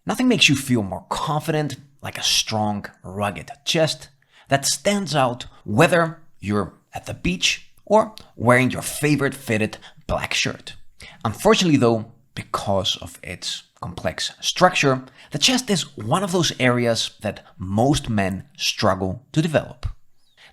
Nothing makes you feel more confident like a strong, rugged chest that stands out whether you're at the beach or wearing your favorite fitted black shirt. Unfortunately though, because of its complex structure, the chest is one of those areas that most men struggle to develop.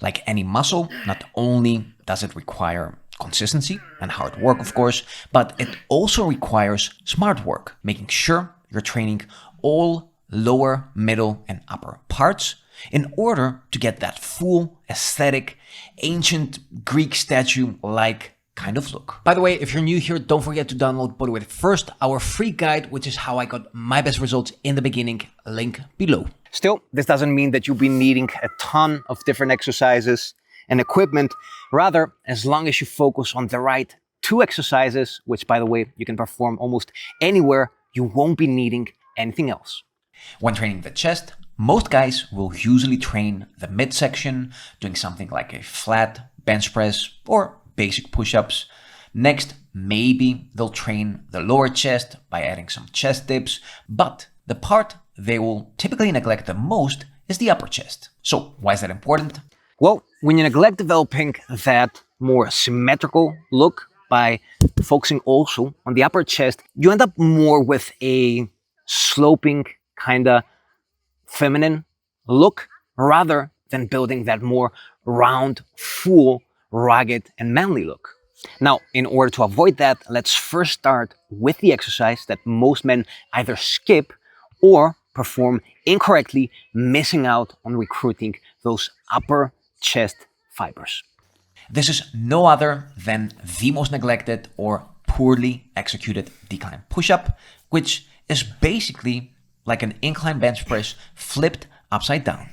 Like any muscle, not only does it require consistency and hard work, of course, but it also requires smart work, making sure you're training all lower, middle, and upper parts in order to get that full, aesthetic, ancient Greek statue-like kind of look. By the way, if you're new here, don't forget to download Bodyweight First, our free guide, which is how I got my best results in the beginning, link below. Still, this doesn't mean that you'll be needing a ton of different exercises and equipment. Rather, as long as you focus on the right 2 exercises, which by the way, you can perform almost anywhere, you won't be needing anything else. When training the chest, most guys will usually train the midsection, doing something like a flat bench press or basic push-ups. Next, maybe they'll train the lower chest by adding some chest dips, but the part they will typically neglect the most is the upper chest. So why is that important? Well, when you neglect developing that more symmetrical look by focusing also on the upper chest, you end up more with a sloping, kinda feminine look rather than building that more round, full, rugged, and manly look. Now, in order to avoid that, let's first start with the exercise that most men either skip or perform incorrectly, missing out on recruiting those upper chest fibers. This is no other than the most neglected or poorly executed decline push-up, which is basically like an incline bench press flipped upside down.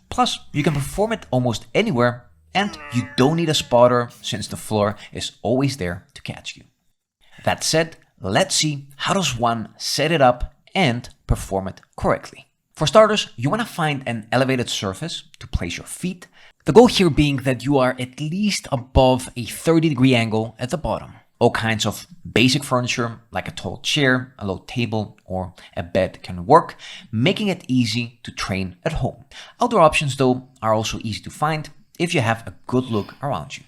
Plus, you can perform it almost anywhere, and you don't need a spotter since the floor is always there to catch you. That said, let's see how does one set it up and perform it correctly. For starters, you want to find an elevated surface to place your feet. The goal here being that you are at least above a 30-degree angle at the bottom. All kinds of basic furniture like a tall chair, a low table, or a bed can work, making it easy to train at home. Outdoor options though are also easy to find if you have a good look around you.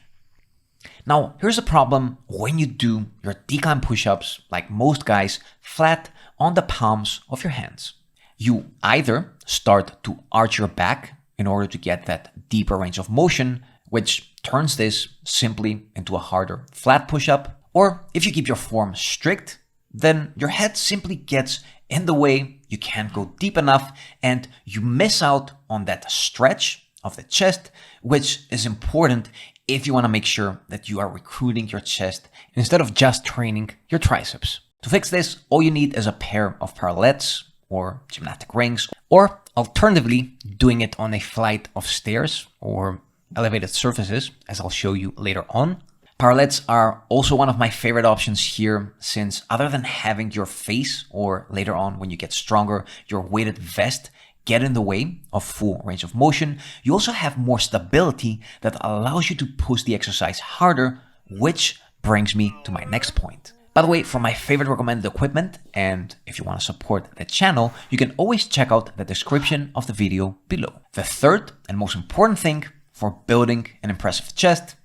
Now, here's the problem when you do your decline push-ups, like most guys, flat on the palms of your hands. You either start to arch your back in order to get that deeper range of motion, which turns this simply into a harder flat push-up, or if you keep your form strict, then your head simply gets in the way, you can't go deep enough, and you miss out on that stretch of the chest, which is important if you want to make sure that you are recruiting your chest instead of just training your triceps. To fix this, all you need is a pair of parallettes or gymnastic rings, or alternatively, doing it on a flight of stairs or elevated surfaces, as I'll show you later on. Parallettes are also one of my favorite options here, since other than having your face, or later on when you get stronger, your weighted vest get in the way of full range of motion, you also have more stability that allows you to push the exercise harder, which brings me to my next point. By the way, for my favorite recommended equipment, and if you want to support the channel, you can always check out the description of the video below. The third and most important thing for building an impressive chest,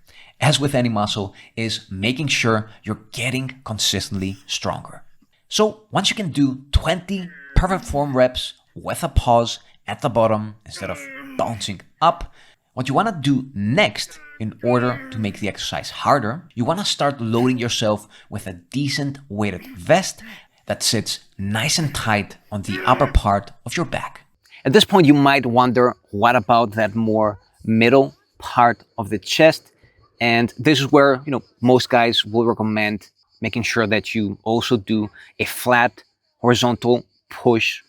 as with any muscle, is making sure you're getting consistently stronger. So once you can do 20 perfect form reps with a pause at the bottom instead of bouncing up, what you want to do next in order to make the exercise harder, you want to start loading yourself with a decent weighted vest that sits nice and tight on the upper part of your back. At this point, you might wonder, what about that more middle part of the chest? And this is where, most guys will recommend making sure that you also do a flat horizontal push,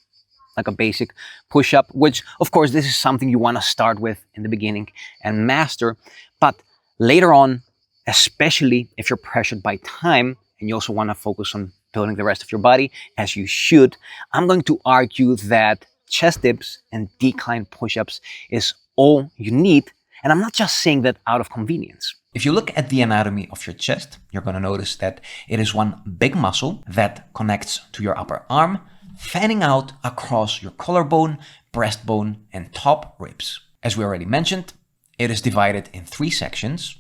like a basic push-up, which of course this is something you want to start with in the beginning and master. But later on, especially if you're pressured by time and you also want to focus on building the rest of your body, as you should, I'm going to argue that chest dips and decline push-ups is all you need. And I'm not just saying that out of convenience. If you look at the anatomy of your chest, you're going to notice that it is one big muscle that connects to your upper arm, fanning out across your collarbone, breastbone, and top ribs. As we already mentioned, it is divided in 3 sections: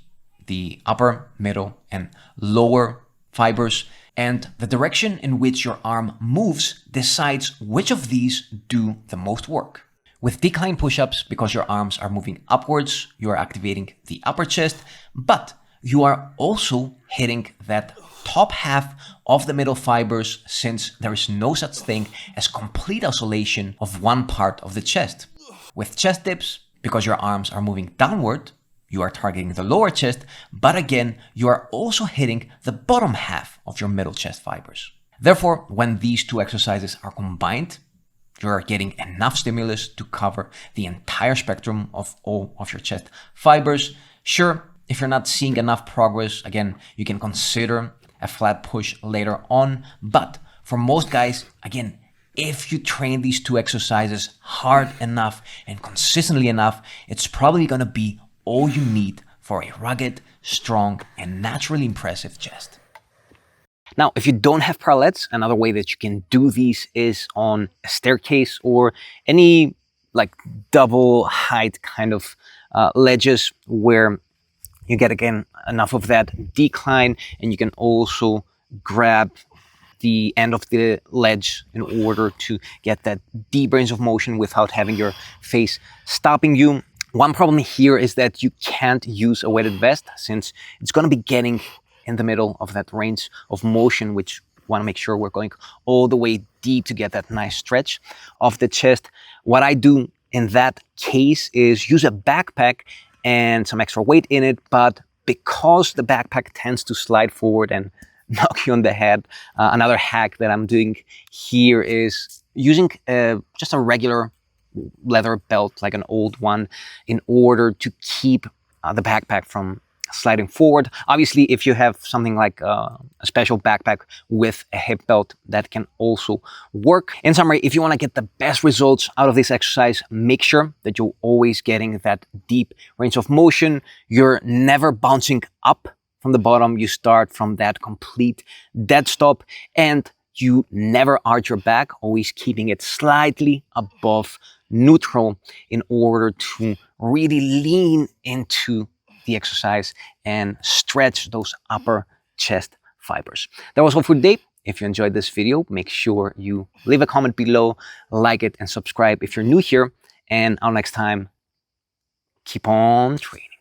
the upper, middle, and lower fibers, and the direction in which your arm moves decides which of these do the most work. With decline push-ups, because your arms are moving upwards, you are activating the upper chest, but you are also hitting that top half of the middle fibers, since there is no such thing as complete isolation of one part of the chest. With chest dips, because your arms are moving downward, you are targeting the lower chest, but again, you are also hitting the bottom half of your middle chest fibers. Therefore, when these 2 exercises are combined, you are getting enough stimulus to cover the entire spectrum of all of your chest fibers. Sure, if you're not seeing enough progress, again, you can consider a flat push later on. But for most guys, again, if you train these 2 exercises hard enough and consistently enough, it's probably going to be all you need for a rugged, strong, and naturally impressive chest. Now, if you don't have parallettes, another way that you can do these is on a staircase or any like double height kind of ledges where you get, again, enough of that decline, and you can also grab the end of the ledge in order to get that deep range of motion without having your face stopping you. One problem here is that you can't use a weighted vest, since it's going to be getting in the middle of that range of motion, which we want to make sure we're going all the way deep to get that nice stretch of the chest. What I do in that case is use a backpack and some extra weight in it, but because the backpack tends to slide forward and knock you on the head, another hack that I'm doing here is using just a regular leather belt, like an old one, in order to keep the backpack from sliding forward. Obviously, if you have something like a special backpack with a hip belt, that can also work. In summary, if you want to get the best results out of this exercise, make sure that you're always getting that deep range of motion. You're never bouncing up from the bottom. You start from that complete dead stop, and you never arch your back, always keeping it slightly above neutral in order to really lean into the exercise and stretch those upper chest fibers. That was all for today. If you enjoyed this video, make sure you leave a comment below, like it, and subscribe if you're new here. And until next time, keep on training.